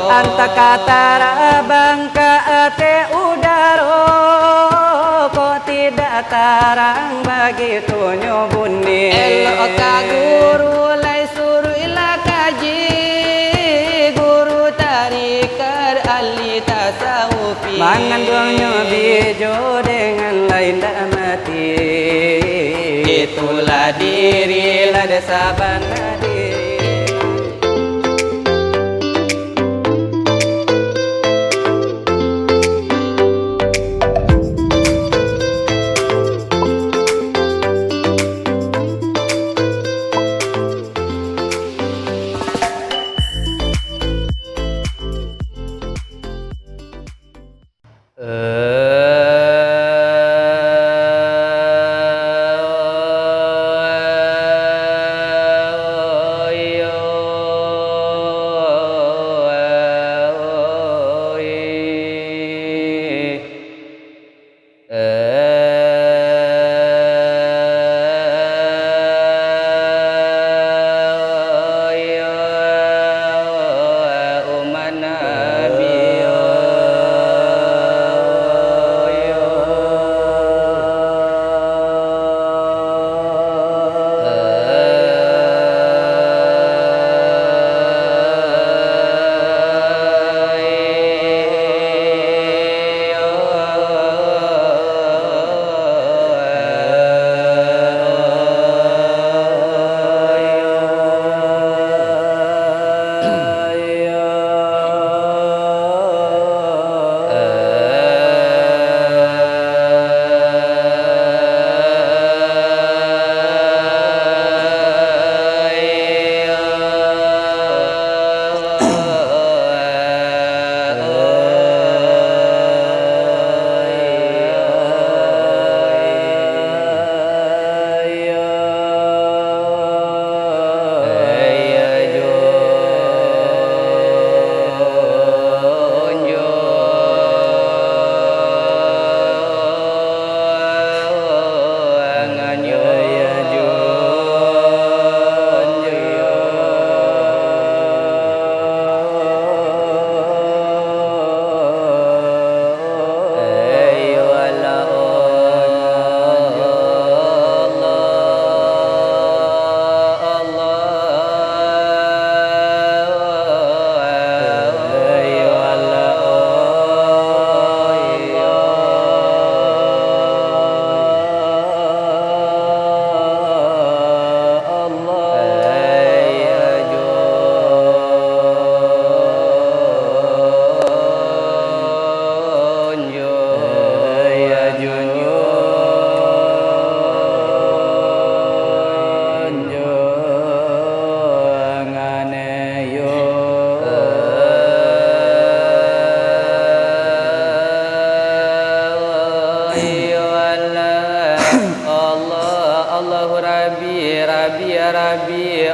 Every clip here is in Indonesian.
anta katara bangka ate udaro, kok tidak tarang begitu nyobuni. Elok ka guru lai suruh ila kaji, guru tarikar ahli tasawufi. Mengandungnya bijo dengan lain dak mati, itulah diri lah sabana diri.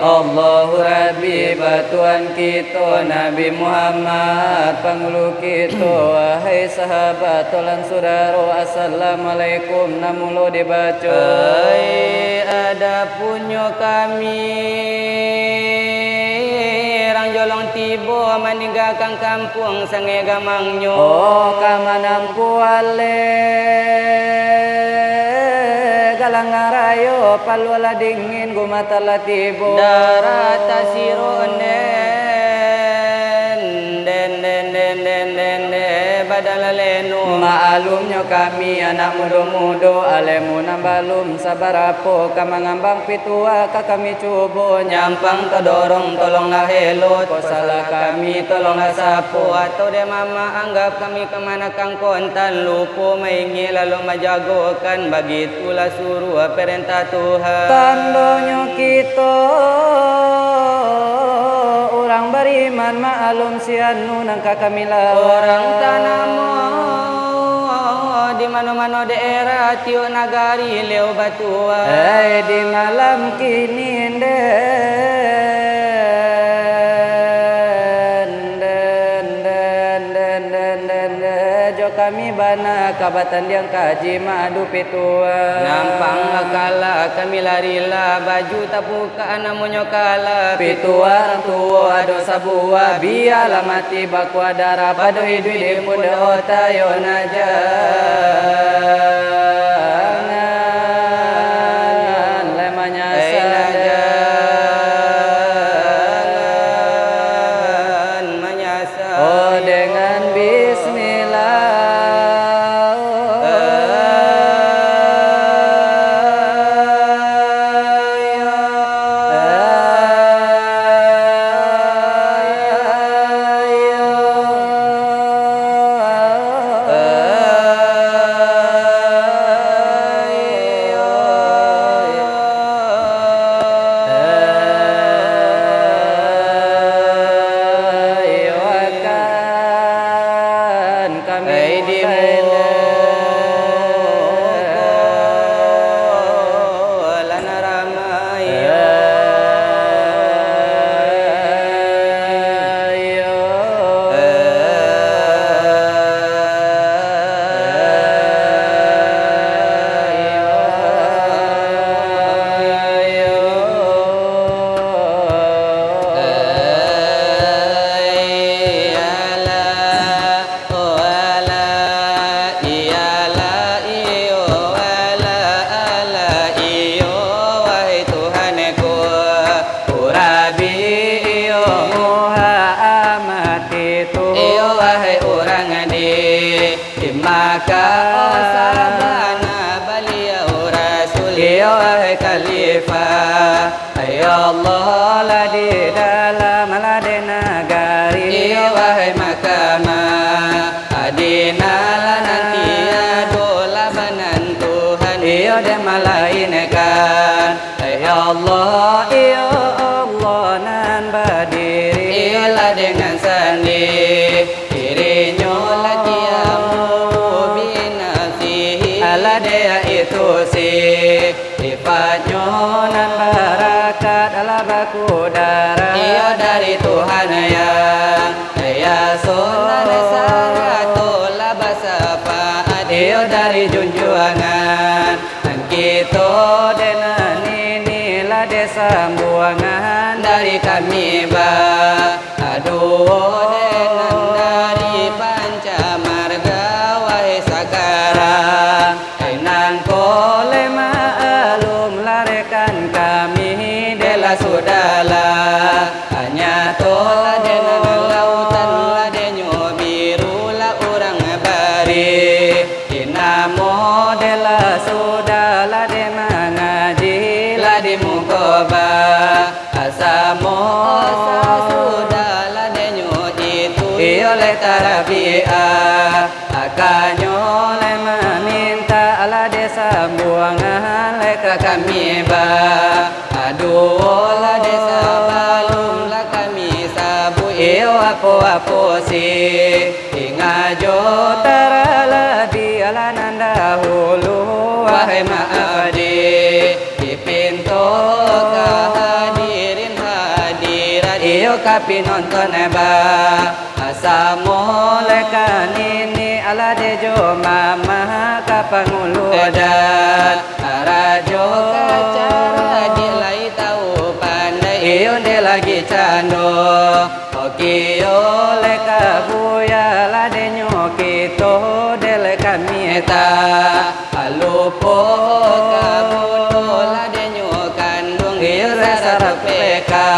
Allahu Rabbi batuan kita Nabi Muhammad pangulu kita wahai sahabat tolan saudara assalamualaikum namulo dibaca ada punya kami rang jolong tiba meninggalkan kampung sange gamangnya oh kamanampu ale Galangarayo palwala dingin gumatala tibo darata sironen den badala leno maalumnya kami anak mudo-mudo alemu nambalum sabarapo kamangambang pitua kami coba nyampang todorong tolong helot salah kami tolong sapo atau de mama anggap kami kemana kang kontan lupa maingi lalu majagokan begitulah suruh perintah Tuhan tandanya kita orang beriman ma'alum sianu nangka kamila orang tanamo di mana-mana daerah tio nagari leo batua di malam kini kami bana kabatan yang kaji madu petua. Nampang kala kami larilah baju tapuka namunyo kala Petua orang tua dosa buah biarlah mati bakwa darah padu hidup di muda otayo najangan lemanya jangan menyasar. oh dengan bismillah maka sabana beliau Rasul ya wahai khalifah ya Allah la di dalam lade nagari ya wahai mahkamah adina la nanti adola banan Tuhan ya de malainkan ya Allah nan berdiri ya la dengan sandi dirinya la ala dia itu sifatnya nan barakat ala baku darah ia dari Tuhan ya sunnah saratul basafaat ia dari junjungan dan kita denan inilah desa buangan dari kami aduh denan dari pancamarga wahai sakarang nan kole ma'alum larekan kami dela sudahlah hanya tola denan lautan la denyo biru la orang bari dinamo dela sudahlah de mengaji la di mukoba asamo sudahlah denyo itu oleh tarabiah akanyo le meminta ala desa buangan leka kami aduh la desa balum la kami sabu apa si ingajo tarala di ala nanda hulu wahai maafdi di pintu kehadirin hadirat iyo kapi nonton asamo leka nini ala dejo mama kapangulu dan rajo cara dilai tahu pandai iyo de lagi cando okiyo leka buya la denyo kito de leka mieta alupo kabulo la denyo kandung iyo resarap peka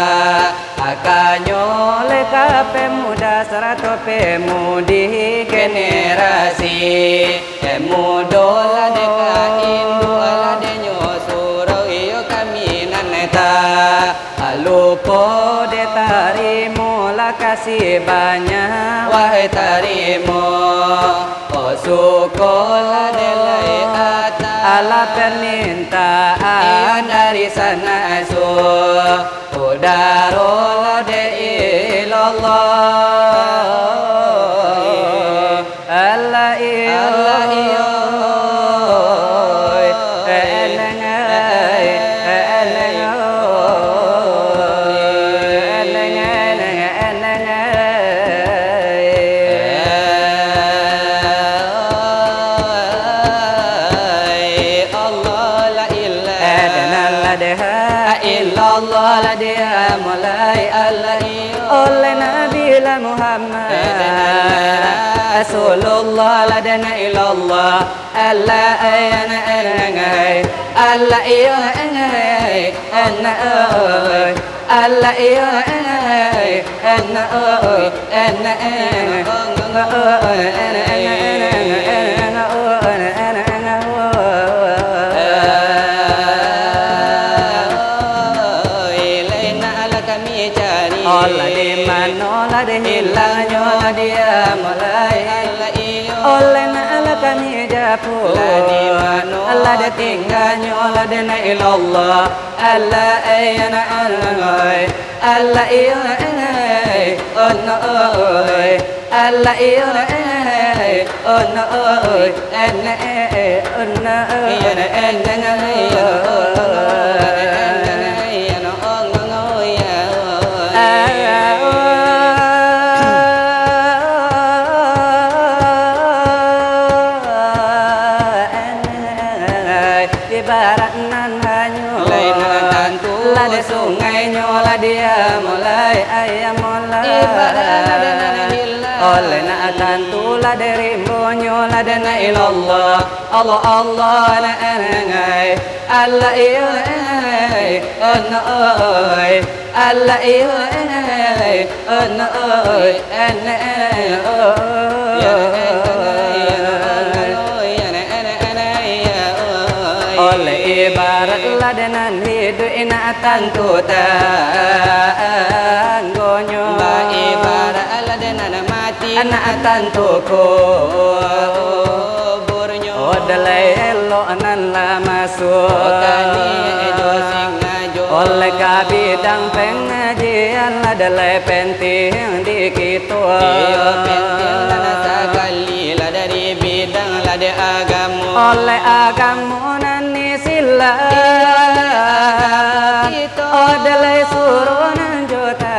akanyo leka pemuda serato pemudi generasi mudo la deka indu la denyo surau iyo kami naneta alupo de tarimo la kasih banyak wahai tarimo sukola delai ata ala permintaan dari sana udarola de ilallah Allah iyo mulai Allah iyo oleh Nabi Muhammad Rasulullah ladana ilallah Allah ayana engai Allah iyo engai enna oi Allah iyo engai enna oi enna Allah di mana lah di hilangnya dia mulai oleh Allah kami japu Allah di tinggalnya Allah di ilallah Allah ayana angai Allah iyo angai oh no Allah iyo angai oh no ene oh no ibarat nan hanyo lada sungai nyola dia mulai ayam mulai oleh na tantu lada rimbo nyola dana ilallah Allah Allah na engai Allah iyo engai oh no Allah iyo engai oh no oleh ibarat ladanan hidup ina tantu tanggonyo ibarat ladanan mati anak tantu kuburnya odalai elo anan la masuk oleh kabidang pengajian ladalai penting di kita penting lana sekali lah dari bidang lah de agamu oleh agamu nani sila odalai suruh nanjota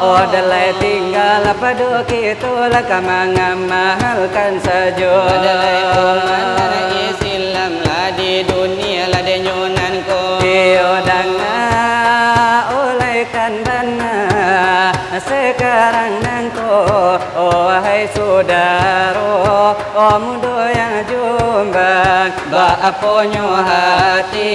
odalai tinggal pada kita lah mengamalkan saja odalai umat Islam lah di dunia lah de nyunan ko diodanga oleh kandana sekarang nangko oh wahai saudaro oh mudo yang jumbang baaponyo hati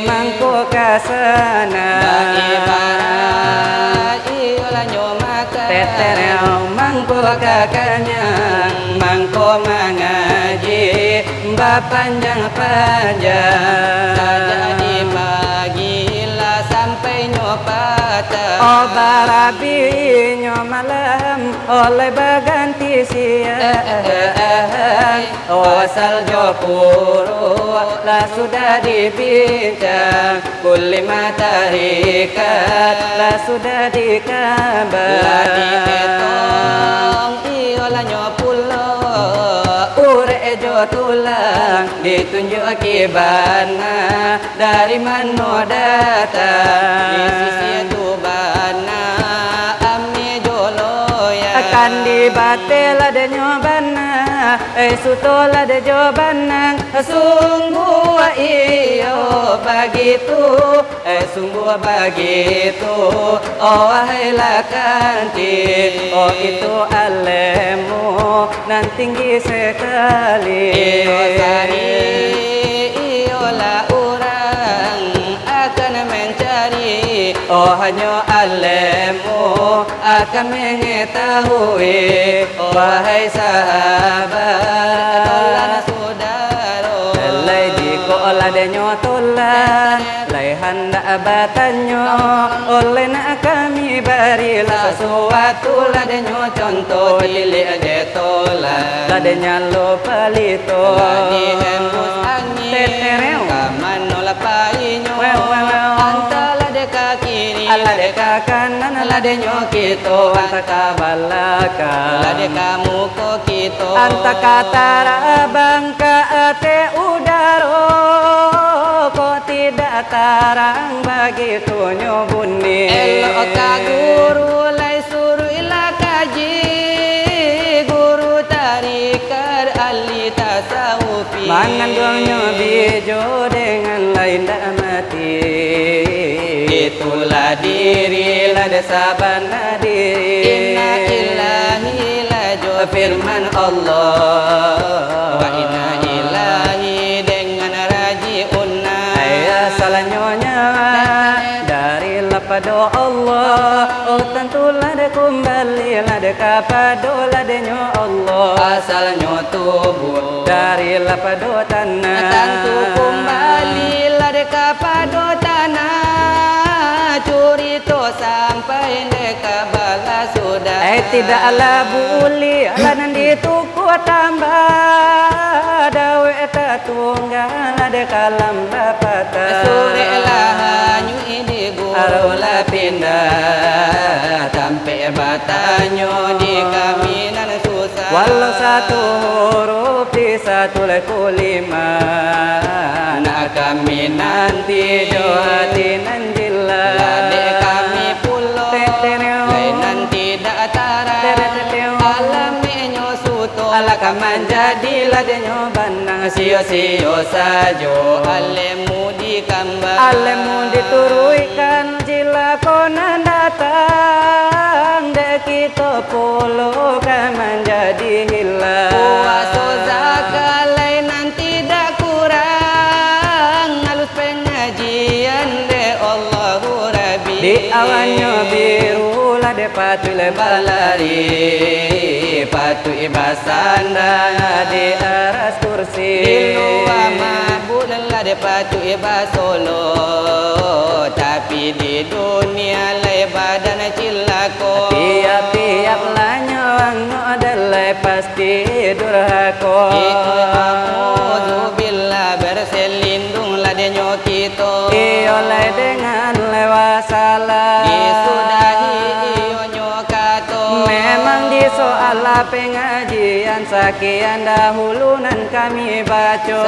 mangko kasana ibarat iola nyomaka tetereo mangko kakanyang mangko mengaji panjang-panjang saja dibagilah sampai nyopata oh barabinya malam oleh baganti siang oh asal jopuro lah sudah dibincang kuli mataharikat lah sudah dikabar lah diketong iola nyopulo urejo tulang ditunjuk kibana dari mana datang di sisi tubana ami jolo ya akan dibatela de nyobana sutola de jobana sungguh iyo begitu sungguh begitu oh wahai lakanti oh itu alemu nan tinggi sekali iolah orang akan mencari oh hanya alemu akan mengetahui wahai sahabat tolana saudaro lai jiko oleh nyotola lai hendak batanyo oleh nak kami barilah sesuatu ladenya contoh tilik de tola ladenya lo palito dihembus angin tetereo kamano la painyo antala de kiri ala de kanan ala de nyokito antaka balaka ala de kamu ko kito antaka tarabangka ate udaro kok tidak tarang begitu nyobuni elo ka guru lai suruh ila kaji guru tarikar ali tasawufi mangan gongnya bijo dengan lain dak mati itulah dirilah sabana diri. Inna ilahi laju Firman Allah, wa inna ilahi dengan rajiunna. Salah nyonya dari lapado Allah, oh tentulah de kembali lah de kapado lah de nyo Allah. Asalnya tubuh Dari lapado tanah, tentu kembali lah kepada tanah. Curi to sampai deka bala sudah. Tidaklah buli ala nandi tuku tambah dawe tatunggal de kalam bapata. Sore lah hanyu ini Arola gula pindah sampai batanyo di kaminan susah. Walau satu huruf di satu leku lima, nak kami nanti johati nanjila. Lade kami pulau lainan tidak tara. Alam menyo suto Ala kaman jadilah denyo bandang sio-sio sajo. alemu di kambang. Alemu dituruikan jila konan datang, dek kita puluh kaman jadi hilang. Puasa zakat lainan tidak kurang. Halus pengajian de Allahu Rabbi. Di awannya biru lah de patu lebalari, patu ibasanda di aras kursi. Di luar mabuk lah de patu iba solo. Tapi di dunia lai badan cilako. Tiap-tiap lanyo angno adalah pasti durhako. A'udzubillah berselindung lah de nyokito. Oleh dengan lewat salah Disudahi iyo nyokato. memang di soal pengajian sekian dahulu nan kami baca.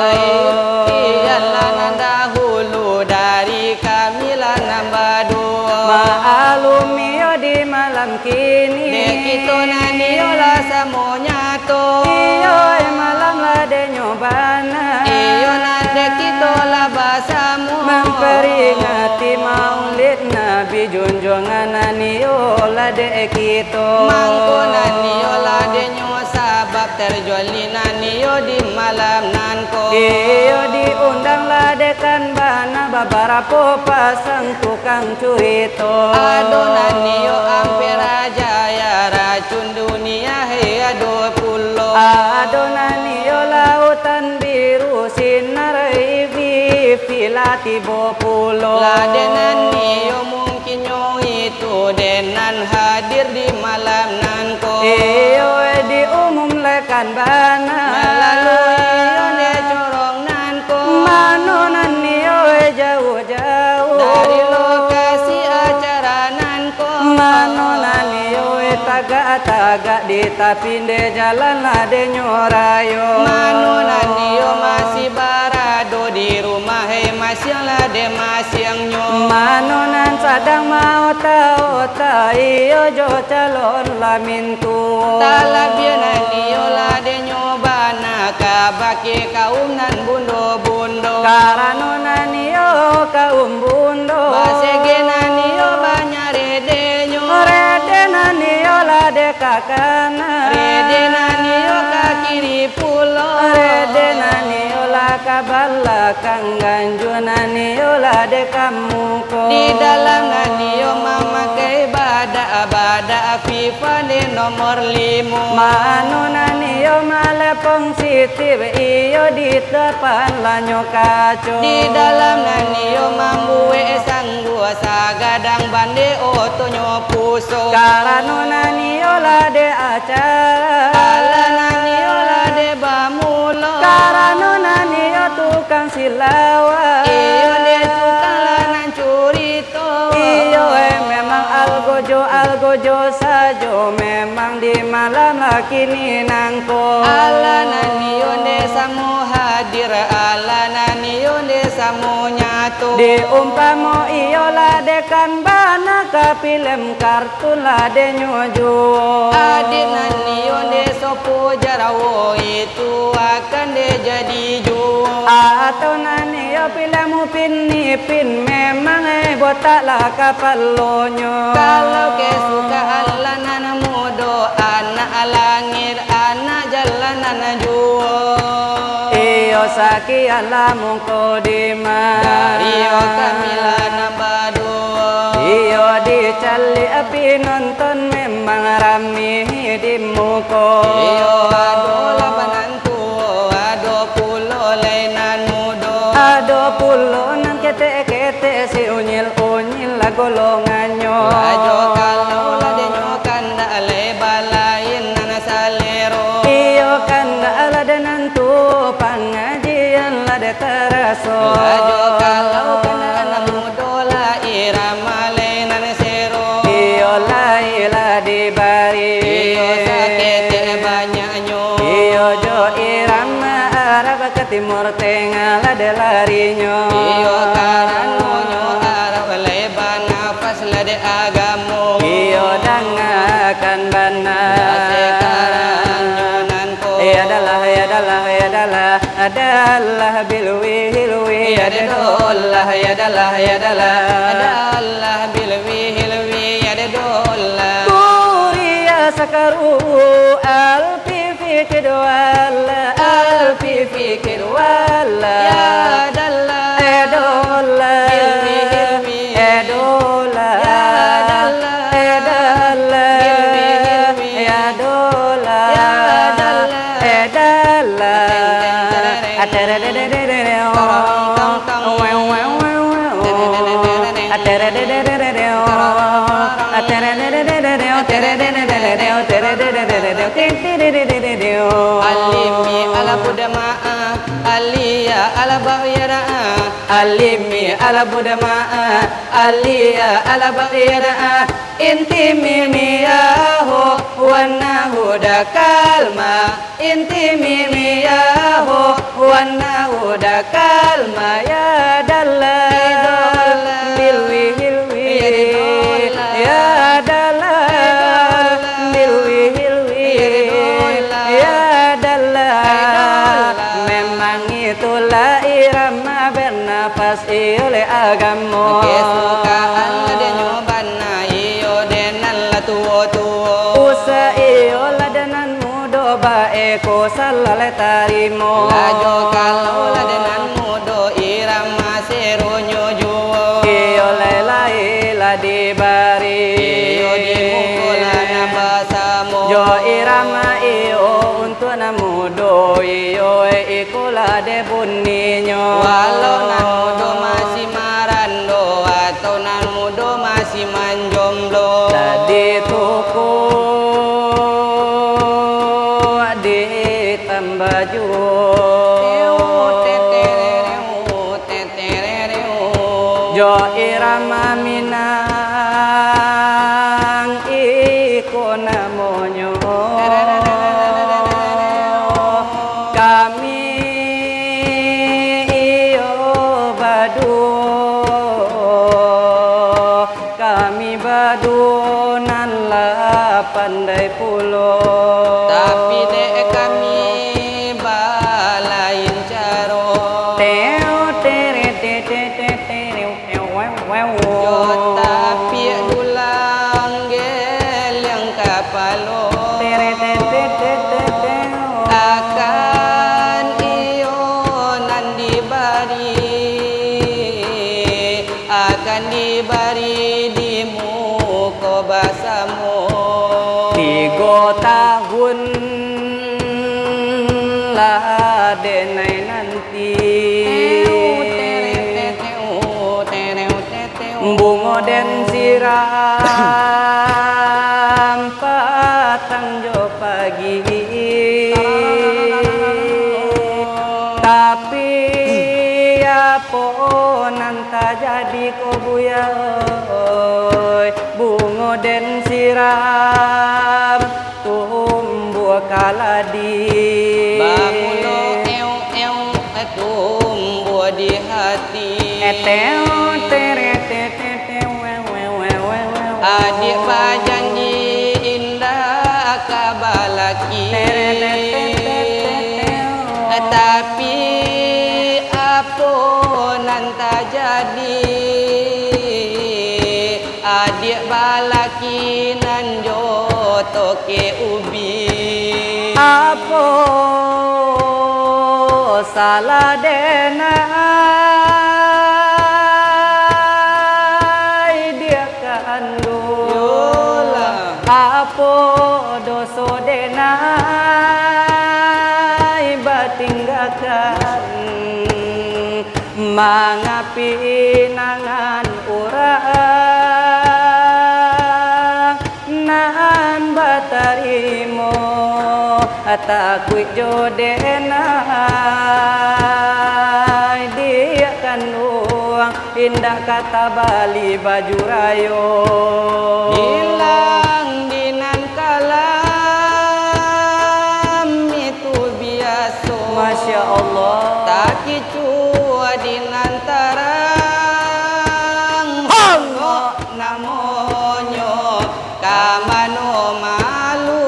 Iyalah dahulu dari kami lah nambah dua. Maklumi yo di malam kini Dekito nanio lah semuanya to. iyo malam lah de nyobana Iyo nade kito lah basamu. memperingati maulid Nabi junjungan nanio lah de kito. Mangko nanio lah de nyo sabab terjoli nanio di malam nanko. Iyo diundang lah dekan bana babarapo pasang tukang curito. Aduh nanio hampir aja ya racun dunia hei aduh pulau. Adonanio lautan biru sinar ivi filati bopulo. Ladenan niyo mungkin yo itu denan hadir di malam nanko. Iyo diumum lekan bana Melalui yo de corong nanko. manonanio jauh-jauh Dari lokasi acara nanko. manonanio tagak-tagak di tapinde jalan lade nyorayo. Manonan niyo masih barado di rumah hei masih lah de masih yang nyo. Manonan sadang mau tahu iyo jo calon lamin tuo. Talabianan niyo lah de nyobana kabake kaum nan bundo-bundo. Karanonan iyo kaum bundo. Basegenan niyo banyak redenyo. Redenan iyo lade kakana. Redenan niyo ka kiri pulau. Redenan iyo la kabalakang ganjunan iyo lade kamuko. Di dalam niyo memakai bada FIFA di nomor 5. Manonan iyo malepong sitib iyo di depan lanyo kaco. Di dalam niyo mambuwe sanggua sagadang bande otonyo puso. Karanonan iyo lade acara. Alanan niyo lah de bamulo. Karanonan iyo tukang silawa. Iyo de tukang lanan curito. Iyo memang algojo sajo memang di malam kini nangko. Alanan niyo de samu hadir. Alanan niyo de samu nyatu. Di umpamo iyo ladekan bana kapilem kartun lade nyojo. Adik niyo de sopo jarawo itu akan de jadi juo. Atau naniyo pilamu pinipin memang buat taklah kapalonyo. Kalau kesukaan lanan mudo anak langit anak jalanan juo. Iyo sakian lamu kodima Dari kamilan baduo. iyo dicali api nonton memang rame di muko. Iyo ado labanan tuo ado pulo lainan mudo. Ado pulo nan kete si unyil la golonganyo. Ajo kalau ladenyo kanda balain nana salero. Iyo kanda aladenan tu pangajian lade teraso. Ajo kalau kanda anak mudo la irama lainan sero. Iyo la di bari. Iyo sakete banyaknyo. Iyo jo irama arab ke timur tengah lade larinyo. Iyo karano nyo arab leban nafas lade agamo. Iyo dangakan bana. Sekarang nyo nanko. Adalah bilwi Yadadullah Adalah bilwi hilwi Yadadullah Kuria sakaru alfi fikir wala Ya dallah Edola Hilwi hilwi Edola Ya dallah Edala Hilwi hilwi Edola Ya dallah Edala Alimi ala budama'a Aliya ala baghyara'a Alimi ala budama'a Aliya ala baghyara'a Inti mimiyaho Wana huda kalma Inti mimiyaho Wana huda kalma Ya dalla Bilwi hilwi Ya dalla Bilwi hilwi Ya dalla Memang itulah irama bernafas oleh agamo. Kesukaan ada nyobana iyo denan la tuo Usa iyo ladanan mudo baeko salale tarimo. Lajo kalau ladenan mudo irama seronyo juo. Iyo lelai la dibari. Iyo di mungkulana basamo. Jo irama iyo untuk namudo iyo ikola de buninyo. Walau nan mudo masih marando atau nan mudo masih manjomblo. Tadi tuku ditambah Jo irama minang iko namonyo kami iyo badu kami badu nan la pandai pulo Tapi dek kami balain caro. Yo tapi dulang gel yang kapalo. Akan iyo nan dibari di muko basamu. 3 tahun lah denai nanti bungo den siram patang jo pagi tapi apa nanta jadi kobuya bungo den siram tumbuh kaladi Bamulo tumbuh di hati. Adik bajanji indah kabalaki. Tapi apa toke ubi Apo salah denai dia kandung Yolah. Apo doso denai batinggakan mangapi nangan urang nan batarimo takut jodenai dia kandung indah kata Bali baju rayo hilang dinan kalam itu biasa Masya Allah tak kicua dinan tarang Allah namonyo kamano malu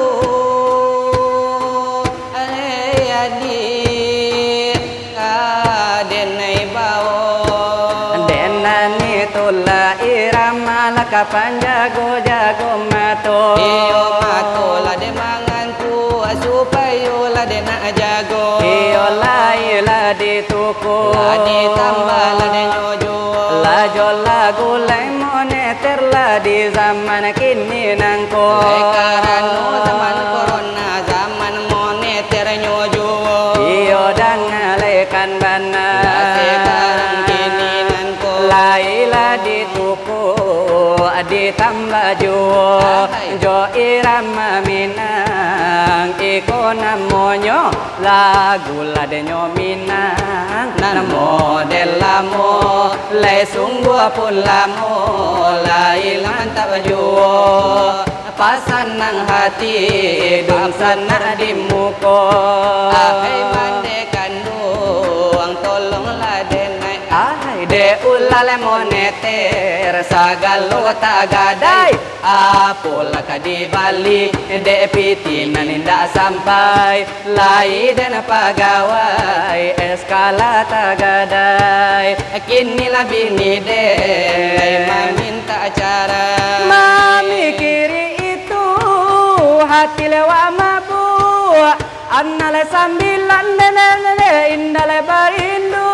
adik kadenai bao denani tola irama laka panjago-jago mato iyo mato la de mangan tu supayo la de nak jago iyo laila di tuku la di tambah la de nyojo la jola gulai moneter la di zaman kini nangko karano zaman corona zaman moneter nyojo iyo dan ngalekan bana sekarang kini nanko laila di tuku ditambah jo irama minang iko namonyo lagu ladenyo minang namo delamo le sungguh pun lamo laila mantap juo pasanang hati dung sana di muko ahai mande kandung tolonglah denai Ahai de ulale moneter sagalo tagadai apola kadi Bali de pitinan indah sampai lai dan pagawai eskala tagadai kini lebih ni de meminta cara memikiri itu hati lewa mabu annale sambilan nene indale barindu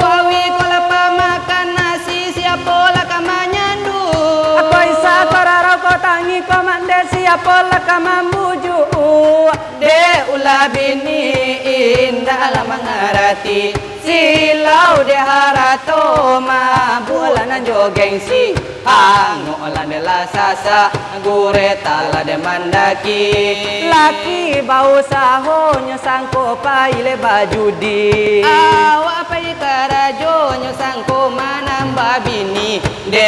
kawi kola pamakan nasi siapola kamanyandu Ako isa koraro ko tangi komande siapola kamambuju de ulabini indah la mangarati silau de harato ma bulan jogengsi hango la de la sasa gure tala de mandaki laki bau sahonyo sangko paile bajudi awa pai karajo nyo sangko manamba bini de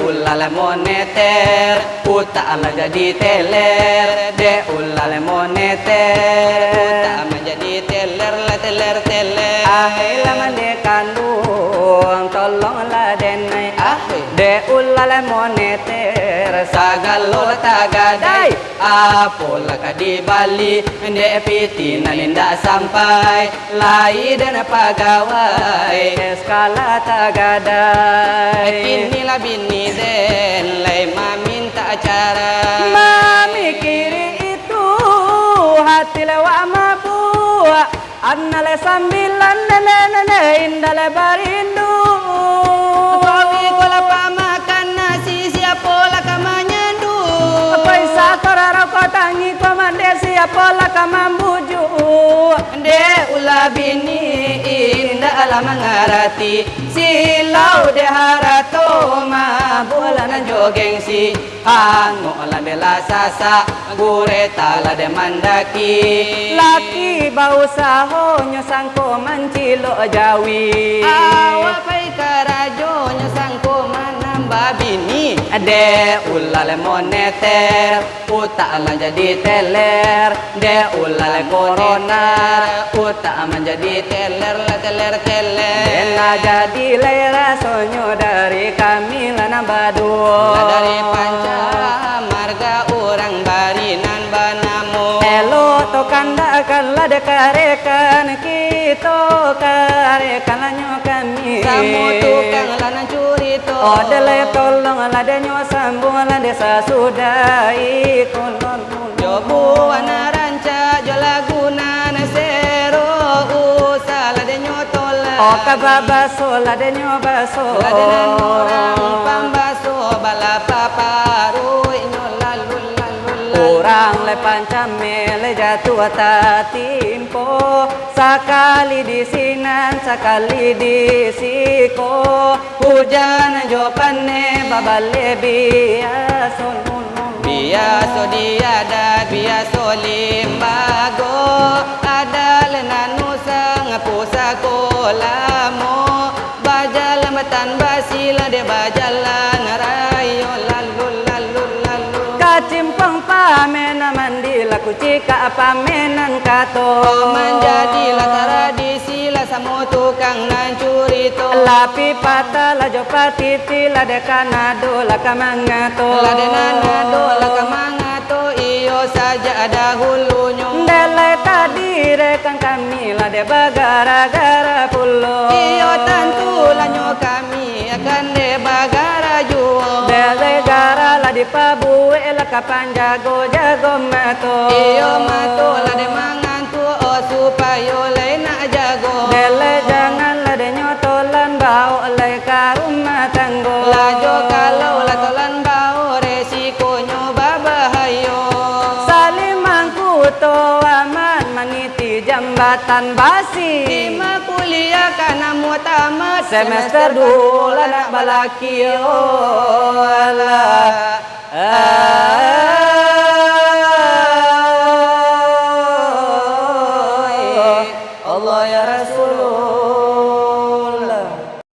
ulala moneter puta ala jadi teler de ulala moneter puta menjadi teler la teler teler ahela mande kandung tolonglah denai ahai de ulala moneter sagalo tagadai apola kadi Bali de pitinan indah sampai lai dan pagawai eskala tagadai inilah bini den lai meminta cara memikiri itu hati lewa mabua annale sambilan nene indale barindu kawi kola pamakan nasi siapola kamanyandu Paisa koraro ko tangi komande siapola kamambuju de ula bini indah ala mangarati silau de harato ma bulan jogengsi hango la de la sasa gure tala de mandaki laki bau sahonyo sangko mancilo jawi awa pai karajo nyo sangko manamba bini de ulale moneter puta ala jadi teler de ulale corona puta menjadi teler la teler teler Dena jadi lera sonyo dari kami lana badu dari panca marga orang barinan banamu Elo to kanda kala de karekan kito karekan lanyo kami samu tukang lana curi to Odele tolong lade nyo sambung lade sasudai ko Pababaso ladenyo baso Ladenan orang pambaso balapa paru inyo lalul lalul Urang le pancame le jatuh tatimpo Sakali di sinan sakali di siko Hujan jopane babale biaso biaso diada biaso limbago ada lenanu sang pusako bajal matan basila de bajalan rayo lalul lalul lalul Kacimpong pamena mandila kucika pamenan kato menjadilah tradisi lah samo tukang nancurito Lapi pata la jopati tila de kanado la kamangato la de nanado la kamangato iyo saja ada hulunya Dele tadi rekan kami la de bagara-gara pulo iyo tantu lanyo kami akan de bagara juo Dele gara la di pabu la kapanjago jago mato iyo mato la de mangantu o supayo lena jago Dele jangan la de nyotolan bau le karumah tanggo lajo kalau la tolan bau resikonya babahayo Salimangku to aman maniti jambatan basi lima kuliah karena mau tamat Semester dulu anak balaki Allah